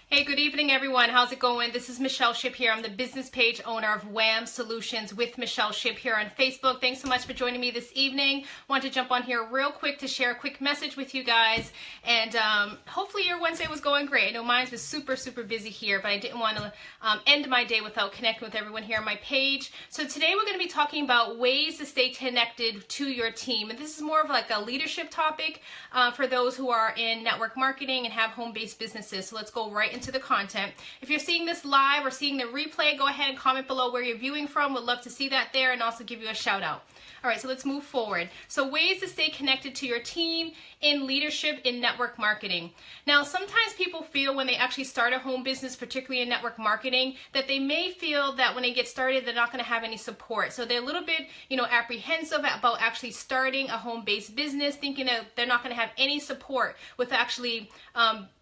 Hey, good evening, everyone. How's it going? This is Michelle Ship here. I'm the business page owner of WHAM Solutions with Michelle Ship here on Facebook. Thanks so much for joining me this evening. Want to jump on here real quick to share a quick message with you guys. And hopefully your Wednesday was going great. I know mine was super busy here, but I didn't want to end my day without connecting with everyone here on my page. So today we're going to be talking about ways to stay connected to your team. And this is more of like a leadership topic for those who are in network marketing and have home-based businesses. So let's go right into the content. If you're seeing this live or seeing the replay, go ahead and comment below where you're viewing from. Would love to see that there and also give you a shout out. All right, so let's move forward. So ways to stay connected to your team in leadership in network marketing. Now, sometimes people feel when they actually start a home business, particularly in network marketing, that they may feel that when they get started, they're not going to have any support. So they're a little bit, apprehensive about actually starting a home-based business, thinking that they're not going to have any support with actually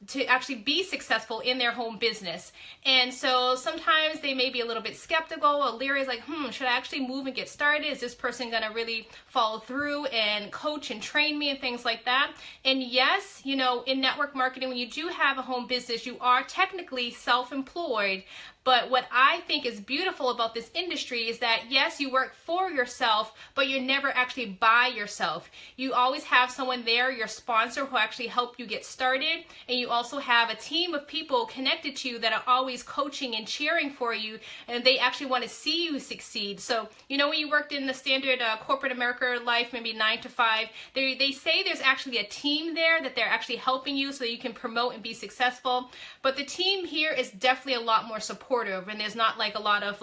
to actually be successful in their home business. And so sometimes they may be a little bit skeptical or leery, like, should I actually move and get started? Is this person going to really follow through and coach and train me and things like that? And yes, in network marketing, when you do have a home business, you are technically self-employed. But what I think is beautiful about this industry is that, yes, you work for yourself, but you're never actually by yourself. You always have someone there, your sponsor, who actually help you get started. And you also have a team of people connected to you that are always coaching and cheering for you. And they actually want to see you succeed. So, when you worked in the standard corporate America life, maybe 9 to 5, they say there's actually a team there that they're actually helping you so you can promote and be successful. But the team here is definitely a lot more supportive. And there's not like a lot of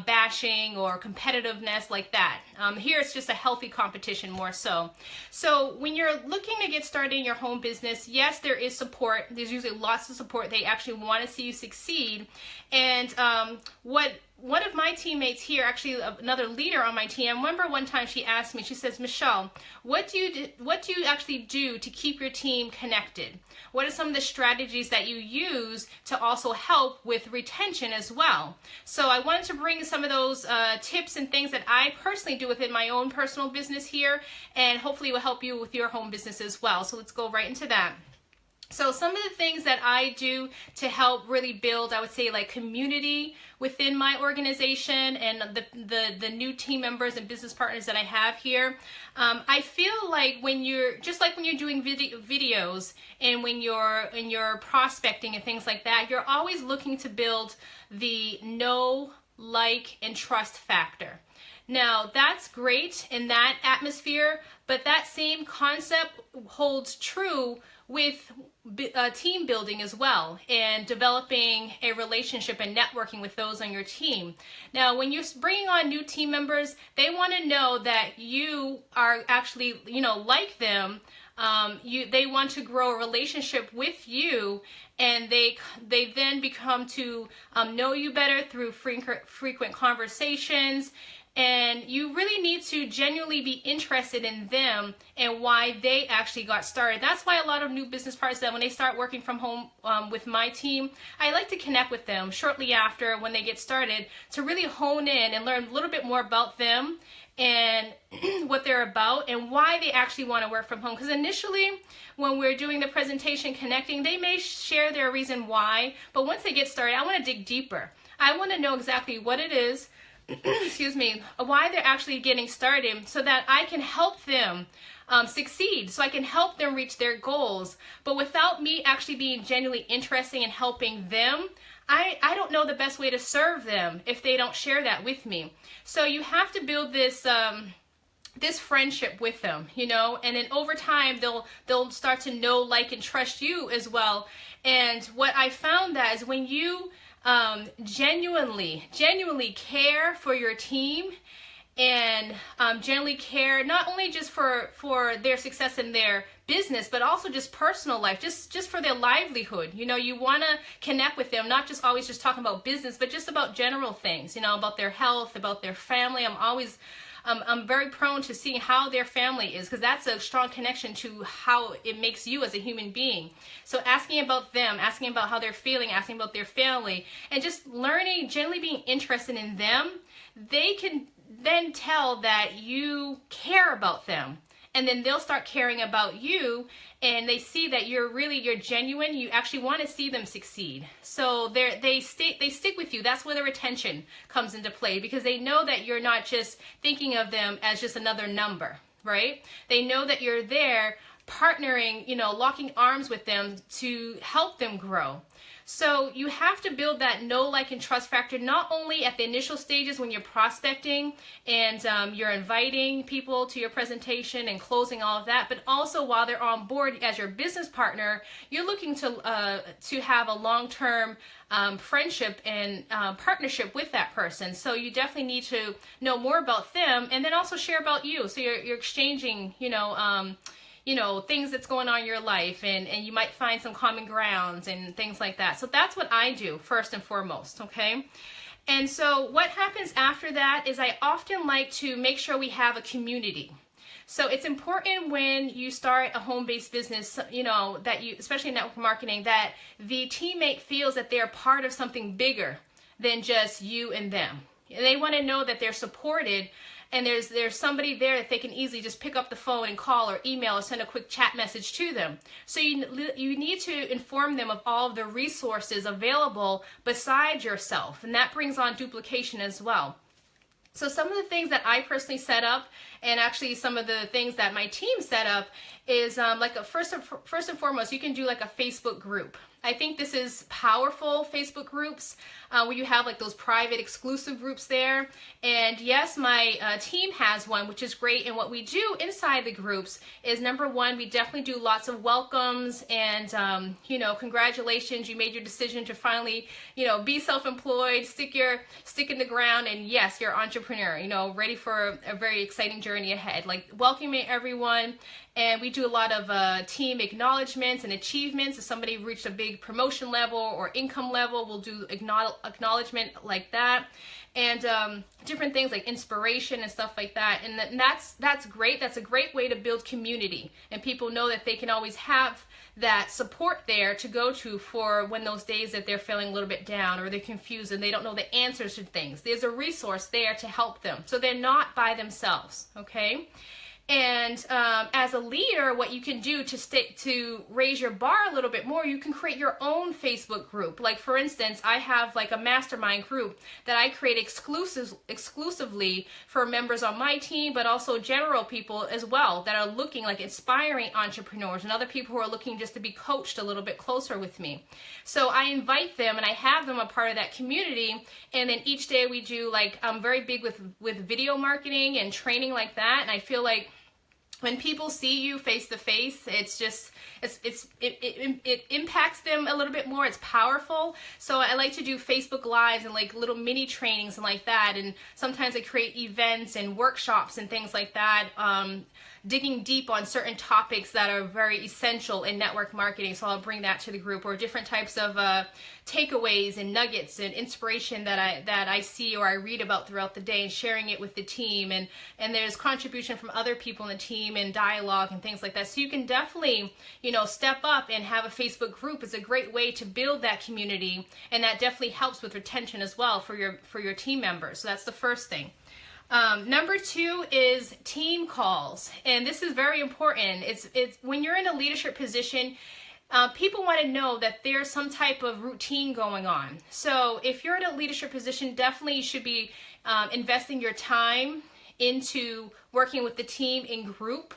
bashing or competitiveness like that. Here it's just a healthy competition more so. So when you're looking to get started in your home business, yes, there is support. There's usually lots of support. They actually want to see you succeed. And one of my teammates here, actually another leader on my team, I remember one time she asked me, she says, Michelle, what do you actually do to keep your team connected? What are some of the strategies that you use to also help with retention as well? So I wanted to bring some of those tips and things that I personally do within my own personal business here, and hopefully it will help you with your home business as well. So let's go right into that. So some of the things that I do to help really build, I would say, like community within my organization and the new team members and business partners that I have here. I feel like when you're doing videos and when you're prospecting and things like that, you're always looking to build the know, like, and trust factor. Now, that's great in that atmosphere, but that same concept holds true with team building as well, and developing a relationship and networking with those on your team. Now, when you're bringing on new team members, they want to know that you are actually, like them. They want to grow a relationship with you, and they then become to know you better through frequent conversations. And you really need to genuinely be interested in them and why they actually got started. That's why a lot of new business partners, that when they start working from home with my team, I like to connect with them shortly after when they get started to really hone in and learn a little bit more about them and what they're about and why they actually want to work from home. Because initially, when we're doing the presentation connecting, they may share their reason why, but once they get started, I want to dig deeper. I want to know exactly what it is, excuse me, why they're actually getting started so that I can help them succeed, so I can help them reach their goals. But without me actually being genuinely interested in helping them, I don't know the best way to serve them if they don't share that with me. So you have to build this this friendship with them, and then over time they'll start to know, like, and trust you as well. And what I found that is when you genuinely care for your team and genuinely care not only just for their success in their business, but also just personal life, just for their livelihood. You want to connect with them, not just always just talking about business, but just about general things, about their health, about their family. I'm very prone to seeing how their family is, because that's a strong connection to how it makes you as a human being. So asking about them, asking about how they're feeling, asking about their family, and just learning, generally being interested in them, they can then tell that you care about them and then they'll start caring about you, and they see that you're genuine. You actually want to see them succeed. So they stick with you. That's where the retention comes into play, because they know that you're not just thinking of them as just another number, right? They know that you're there partnering, locking arms with them to help them grow. So you have to build that know, like, and trust factor, not only at the initial stages when you're prospecting and you're inviting people to your presentation and closing all of that, but also while they're on board as your business partner. You're looking to have a long-term friendship and partnership with that person. So you definitely need to know more about them, and then also share about you. So you're exchanging, things that's going on in your life, and you might find some common grounds and things like that. So that's what I do first and foremost, okay? And so what happens after that is I often like to make sure we have a community. So it's important when you start a home-based business, that you, especially in network marketing, that the teammate feels that they're part of something bigger than just you and them. They want to know that they're supported, and there's somebody there that they can easily just pick up the phone and call or email or send a quick chat message to them. So you need to inform them of all of the resources available besides yourself, and that brings on duplication as well. So some of the things that I personally set up, and actually some of the things that my team set up, is first and foremost, you can do like a Facebook group. I think this is powerful, Facebook groups, where you have like those private exclusive groups there. And yes, my team has one, which is great. And what we do inside the groups is, number one, we definitely do lots of welcomes and, congratulations, you made your decision to finally, be self-employed, stick in the ground, and yes, you're an entrepreneur, ready for a very exciting journey ahead. Like welcoming everyone. And we do a lot of team acknowledgments and achievements. If somebody reached a big promotion level or income level, we'll do acknowledgement like that. And different things like inspiration and stuff like that. And that's great. That's a great way to build community. And people know that they can always have that support there to go to for when those days that they're feeling a little bit down or they're confused and they don't know the answers to things. There's a resource there to help them. So they're not by themselves, okay? And as a leader, what you can do to raise your bar a little bit more, you can create your own Facebook group. Like for instance, I have like a mastermind group that I create exclusively for members on my team, but also general people as well that are looking, like aspiring entrepreneurs and other people who are looking just to be coached a little bit closer with me. So I invite them and I have them a part of that community. And then each day we do, like, I'm very big with video marketing and training like that. And I feel like when people see you face to face, it impacts them a little bit more. It's powerful. So I like to do Facebook Lives and like little mini trainings and like that. And sometimes I create events and workshops and things like that, digging deep on certain topics that are very essential in network marketing. So I'll bring that to the group, or different types of takeaways and nuggets and inspiration that I see or I read about throughout the day, and sharing it with the team. And there's contribution from other people in the team and dialogue and things like that. So you can definitely, step up and have a Facebook group. Is a great way to build that community, and that definitely helps with retention as well for your team members. So that's the first thing. Number two is team calls, and this is very important. It's when you're in a leadership position, people want to know that there's some type of routine going on. So if you're in a leadership position, definitely you should be investing your time into working with the team in group.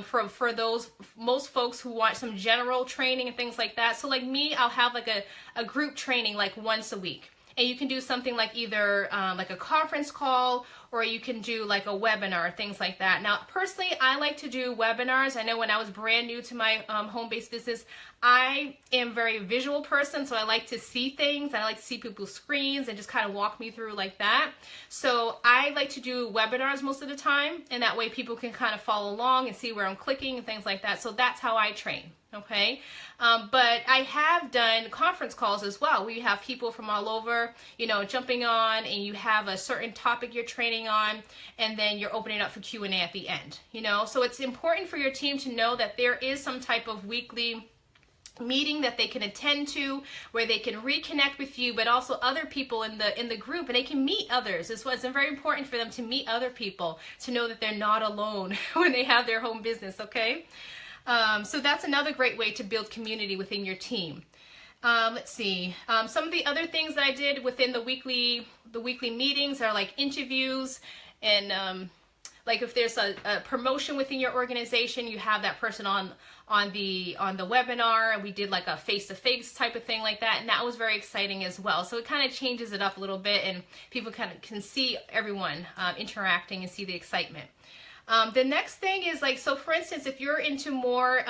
For those most folks who want some general training and things like that. So like me, I'll have like a group training like once a week. And you can do something like either like a conference call, or you can do like a webinar, things like that. Now, personally, I like to do webinars. I know when I was brand new to my home-based business, I am a very visual person, so I like to see things. I like to see people's screens and just kind of walk me through like that. So I like to do webinars most of the time, and that way people can kind of follow along and see where I'm clicking and things like that. So that's how I train. Okay, but I have done conference calls as well. We have people from all over, jumping on, and you have a certain topic you're training on, and then you're opening up for Q&A at the end. So it's important for your team to know that there is some type of weekly meeting that they can attend to, where they can reconnect with you, but also other people in the group, and they can meet others. It's very important for them to meet other people, to know that they're not alone when they have their home business. Okay, so that's another great way to build community within your team. Let's see. Some of the other things that I did within the weekly meetings are like interviews, and like if there's a promotion within your organization, you have that person on the webinar, and we did like a face-to-face type of thing like that, and that was very exciting as well. So it kind of changes it up a little bit, and people kind of can see everyone interacting and see the excitement. The next thing is like, so for instance, if you're into more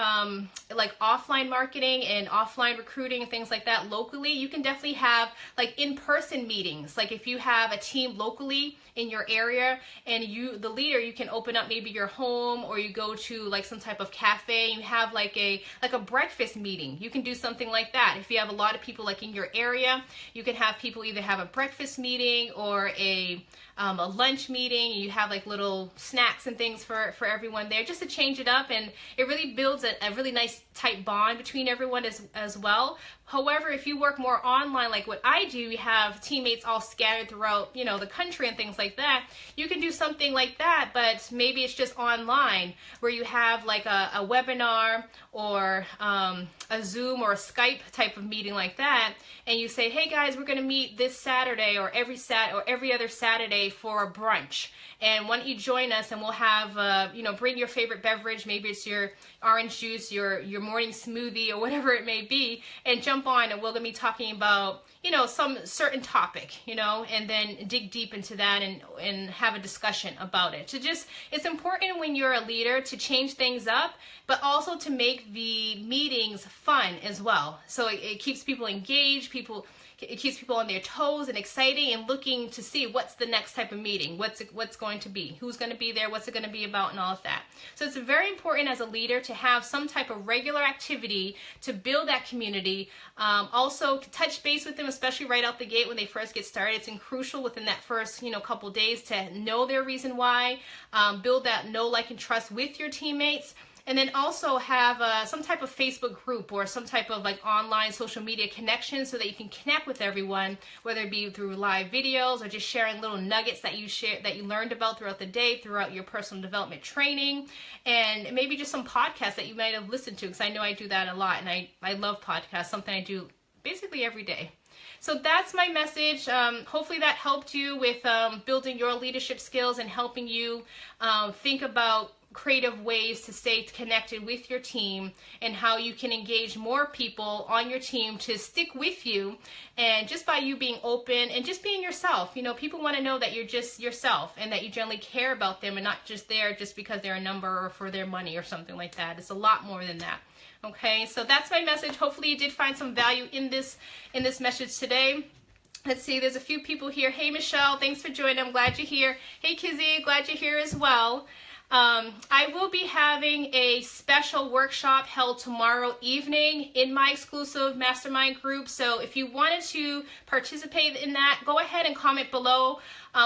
like offline marketing and offline recruiting and things like that locally, you can definitely have like in-person meetings. Like if you have a team locally in your area, and the leader, you can open up maybe your home, or you go to like some type of cafe, you have like a breakfast meeting. You can do something like that. If you have a lot of people like in your area, you can have people either have a breakfast meeting or a lunch meeting. You have like little snacks and things for everyone there, just to change it up, and it really builds a really nice tight bond between everyone as well. However, if you work more online, like what I do, we have teammates all scattered throughout, the country and things like that. You can do something like that, but maybe it's just online, where you have like a webinar or a Zoom or a Skype type of meeting like that, and you say, hey guys, we're going to meet this Saturday or every other Saturday for a brunch, and why don't you join us, and we'll have bring your favorite beverage, maybe it's your orange juice, your morning smoothie, or whatever it may be, and jump on, and we're going to be talking about some certain topic, and then dig deep into that and have a discussion about it. It's important when you're a leader to change things up, but also to make the meetings fun as well. So it keeps people engaged, it keeps people on their toes and exciting and looking to see what's the next type of meeting, what's going to be, who's going to be there, what's it going to be about, and all of that. So it's very important as a leader to have some type of regular activity to build that community. Also touch base with them, especially right out the gate when they first get started. It's crucial within that first couple days to know their reason why, build that know, like, and trust with your teammates. And then also have some type of Facebook group or some type of like online social media connection, so that you can connect with everyone, whether it be through live videos or just sharing little nuggets that you learned about throughout the day, throughout your personal development training, and maybe just some podcasts that you might have listened to, because I know I do that a lot, and I love podcasts, something I do basically every day. So that's my message. Hopefully that helped you with building your leadership skills and helping you think about creative ways to stay connected with your team, and how you can engage more people on your team to stick with you, and just by you being open and just being yourself. People want to know that you're just yourself, and that you generally care about them, and not just there just because they're a number or for their money or something like that. It's a lot more than that. Okay, so that's my message. Hopefully you did find some value in this message today. Let's see, there's a few people here. Hey Michelle, thanks for joining. I'm glad you're here. Hey Kizzy, glad you're here as well. I will be having a special workshop held tomorrow evening in my exclusive mastermind group. So if you wanted to participate in that, go ahead and comment below,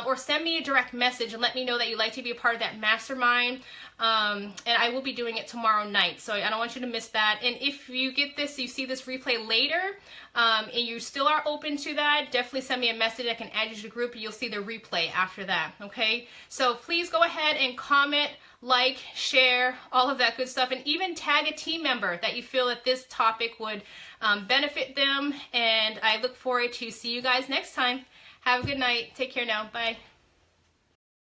or send me a direct message and let me know that you'd like to be a part of that mastermind. And I will be doing it tomorrow night, so I don't want you to miss that. And if you get this, you see this replay later, and you still are open to that, definitely send me a message. I can add you to the group, and you'll see the replay after that. Okay, so please go ahead and comment, like, share, all of that good stuff, and even tag a team member that you feel that this topic would benefit them. And I look forward to see you guys next time. Have a good night. Take care now. Bye.